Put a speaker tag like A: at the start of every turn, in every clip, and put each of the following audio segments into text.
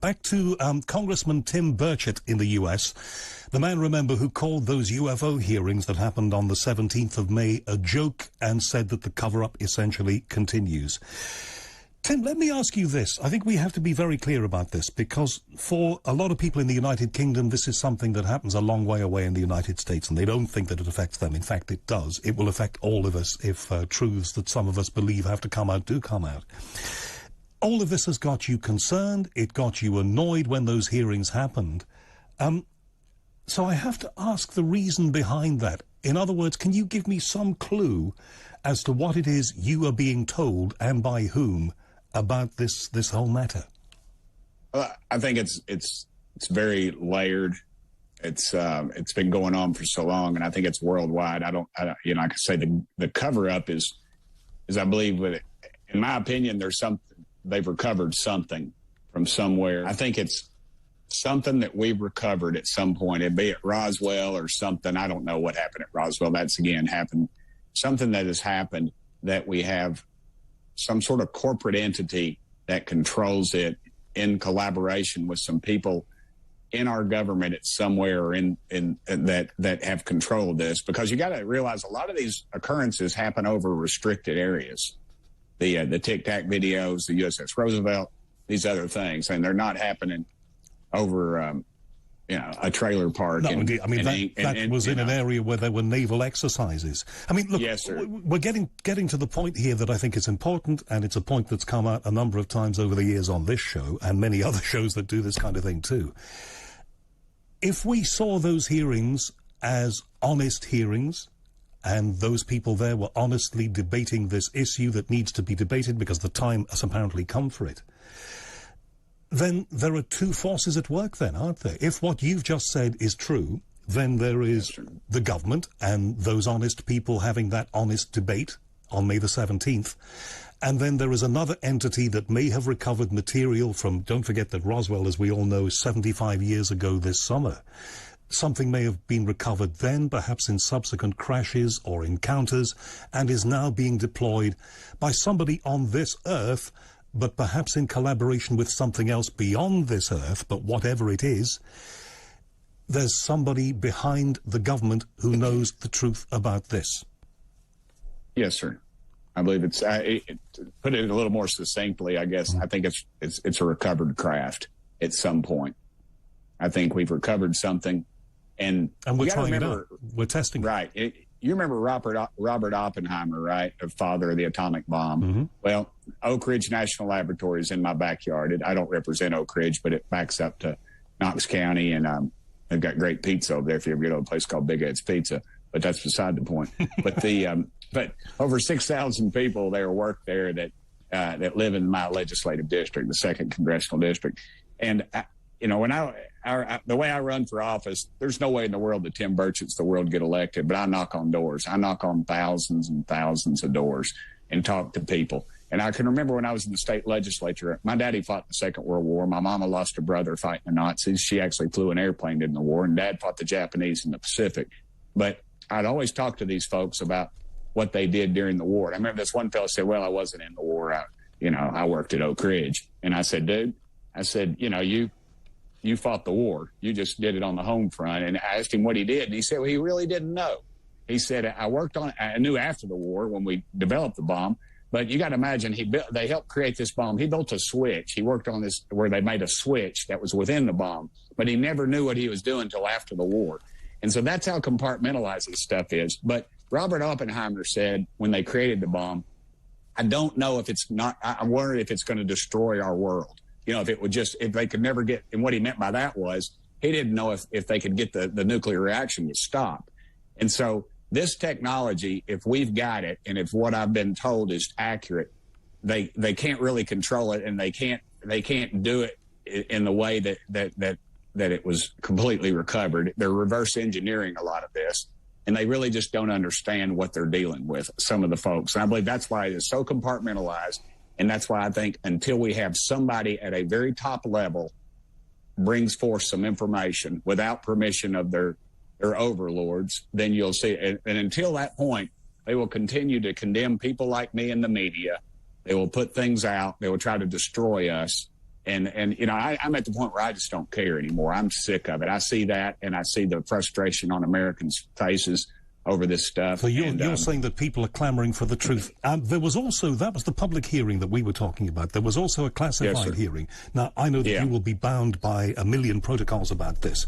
A: Back to Congressman Tim Burchett in the U.S., the man, remember, who called those UFO hearings that happened on the 17th of May a joke and said that the cover-up essentially continues. Tim, let me ask you this. I think we have to be very clear about this, because for a lot of people in the United Kingdom, this is something that happens a long way away in the United States, and they don't think that it affects them. In fact, it does. It will affect all of us if truths that some of us believe have to come out do come out. All of this has got you concerned. It got you annoyed when those hearings happened. So I have to ask the reason behind that. In other words, can you give me some clue as to what it is you are being told, and by whom, about this whole matter?
B: Well, I think it's very layered. It's been going on for so long, and I think it's worldwide. I you know, I could say the cover up is I believe, with it, in my opinion, there's something. They've recovered something from somewhere. I think it's something that we've recovered at some point, it be it Roswell or something. I don't know what happened at Roswell. That's, again, happened. Something that has happened that we have some sort of corporate entity that controls it in collaboration with some people in our government at somewhere or in that have controlled this. Because you got to realize a lot of these occurrences happen over restricted areas. The Tic Tac videos, the USS Roosevelt, these other things, and they're not happening over, you know, a trailer park.
A: No, indeed. I mean, that was in an area where there were naval exercises. I mean, look,
B: yes, sir.
A: We're getting to the point here that I think is important, and it's a point that's come out a number of times over the years on this show and many other shows that do this kind of thing too. If we saw those hearings as honest hearings, and those people there were honestly debating this issue that needs to be debated because the time has apparently come for it, then there are two forces at work then, aren't there? If what you've just said is true, then there is the government and those honest people having that honest debate on May the 17th. And then there is another entity that may have recovered material from, don't forget that Roswell, as we all know, 75 years ago this summer. Something may have been recovered then, perhaps in subsequent crashes or encounters, and is now being deployed by somebody on this Earth, but perhaps in collaboration with something else beyond this Earth. But whatever it is, there's somebody behind the government who knows the truth about this.
B: Yes, sir. I believe it's, put it a little more succinctly, I guess, I think it's a recovered craft at some point. I think we've recovered something. And
A: we're trying it out. We're testing it.
B: Right. You remember Robert Oppenheimer, right? The father of the atomic bomb. Mm-hmm. Well, Oak Ridge National Laboratory is in my backyard. I don't represent Oak Ridge, but it backs up to Knox County, and they've got great pizza over there if you ever go to a place called Big Ed's Pizza. But that's beside the point. But over 6,000 people there work there that live in my legislative district, the 2nd Congressional District. And you know, when the way I run for office, there's no way in the world that Tim Burchett's the world get elected, but I knock on doors. I knock on thousands and thousands of doors and talk to people. And I can remember when I was in the state legislature, my daddy fought in the Second World War. My mama lost a brother fighting the Nazis. She actually flew an airplane in the war, and Dad fought the Japanese in the Pacific. But I'd always talk to these folks about what they did during the war. And I remember this one fellow said, well, I wasn't in the war. I worked at Oak Ridge. And I said, dude, you know, you fought the war. You just did it on the home front. And I asked him what he did. And he said, well, he really didn't know. He said, I knew after the war when we developed the bomb. But you got to imagine, they helped create this bomb. He built a switch. He worked on this where they made a switch that was within the bomb. But he never knew what he was doing until after the war. And so that's how compartmentalized this stuff is. But Robert Oppenheimer said when they created the bomb, I don't know if it's not, I wonder if it's going to destroy our world. You know, if they could never get, and what he meant by that was he didn't know if they could get the nuclear reaction to stop. And so this technology, if we've got it, and if what I've been told is accurate, they can't really control it, and they can't do it in the way that it was completely recovered. They're reverse engineering a lot of this, and they really just don't understand what they're dealing with, some of the folks. And I believe that's why it is so compartmentalized. And that's why I think until we have somebody at a very top level brings forth some information without permission of their overlords, then you'll see. And until that point, they will continue to condemn people like me in the media. They will put things out. They will try to destroy us. And you know, I'm at the point where I just don't care anymore. I'm sick of it. I see that, and I see the frustration on Americans' faces over this stuff.
A: So you're saying that people are clamoring for the truth. There was also, that was the public hearing that we were talking about. There was also a classified hearing. Now, I know that you will be bound by a million protocols about this.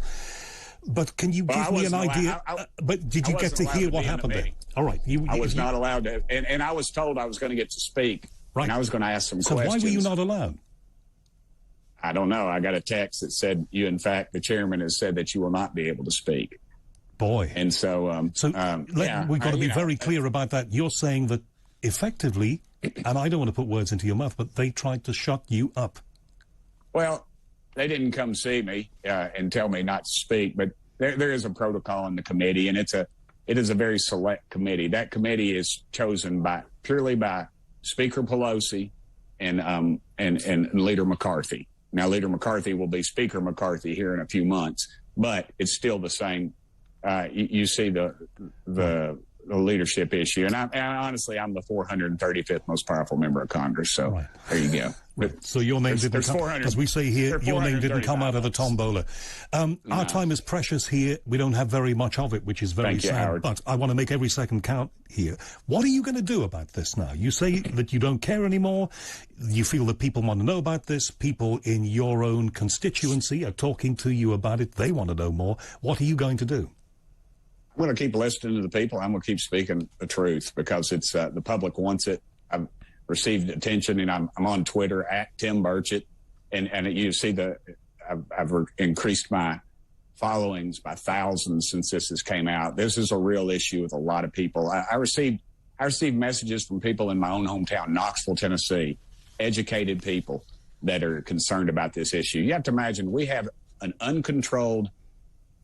A: But can you give me an idea? But did you get to hear what happened there? All right.
B: I was not allowed to. And I was told I was going to get to speak. Right. And I was going to ask some questions.
A: So why were you not allowed?
B: I don't know. I got a text that said, in fact, the chairman has said that you will not be able to speak.
A: Boy.
B: And so,
A: we've got to be very clear about that. You're saying that effectively, and I don't want to put words into your mouth, but they tried to shut you up.
B: Well, they didn't come see me and tell me not to speak, but there is a protocol in the committee, and it is a very select committee. That committee is chosen purely by Speaker Pelosi and Leader McCarthy. Now, Leader McCarthy will be Speaker McCarthy here in a few months, but it's still the same. You see the leadership issue, and honestly, I'm the 435th most powerful member of Congress. So there you go.
A: Right. So your name didn't come, as we say here, your name didn't come out of the tombola. Our time is precious here. We don't have very much of it, which is very sad. But I want to make every second count here. What are you going to do about this now? You say that you don't care anymore. You feel that people want to know about this. People in your own constituency are talking to you about it. They want to know more. What are you going to do?
B: I'm going to keep listening to the people. I'm going to keep speaking the truth because it's the public wants it. I've received attention, and I'm on Twitter at Tim Burchett, and you see I've increased my followings by thousands since this came out. This is a real issue with a lot of people. I received messages from people in my own hometown, Knoxville, Tennessee, educated people that are concerned about this issue. You have to imagine we have an uncontrolled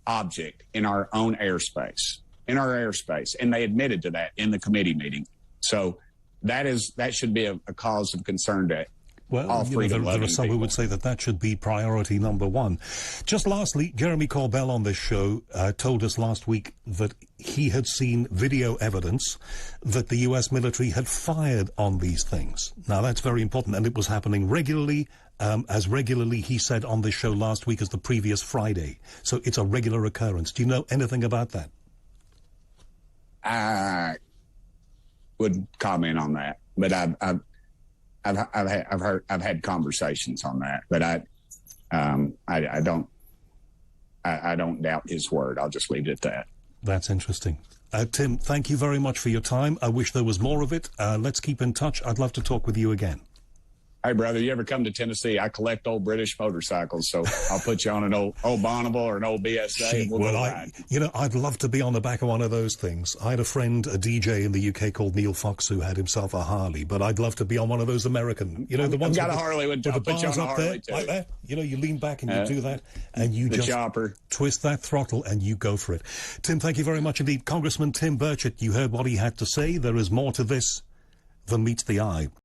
B: object in our own airspace, and they admitted to that in the committee meeting. So that should be a cause of concern to all freedom-loving people. There are some
A: who would say that should be priority number one. Just lastly, Jeremy Corbell on this show told us last week that he had seen video evidence that the U.S. military had fired on these things. Now, that's very important, and it was happening regularly, as regularly, he said on this show last week, as the previous Friday. So it's a regular occurrence. Do you know anything about that?
B: I would comment on that, but I've had conversations on that, but I don't doubt his word. I'll just leave it at that.
A: That's interesting. Tim, thank you very much for your time. I wish there was more of it. Let's keep in touch. I'd love to talk with you again.
B: Hey, brother, you ever come to Tennessee? I collect old British motorcycles, so I'll put you on an old Bonneville or an old BSA. And we'll ride. I'd love to be on the back of one of those things. I had a friend, a DJ in the UK called Neil Fox, who had himself a Harley, but I'd love to be on one of those American, the ones I've got a Harley with the bars
A: up there, like that. You lean back and you do that, and you just twist that throttle and you go for it. Tim, thank you very much indeed. Congressman Tim Burchett, you heard what he had to say. There is more to this than meets the eye.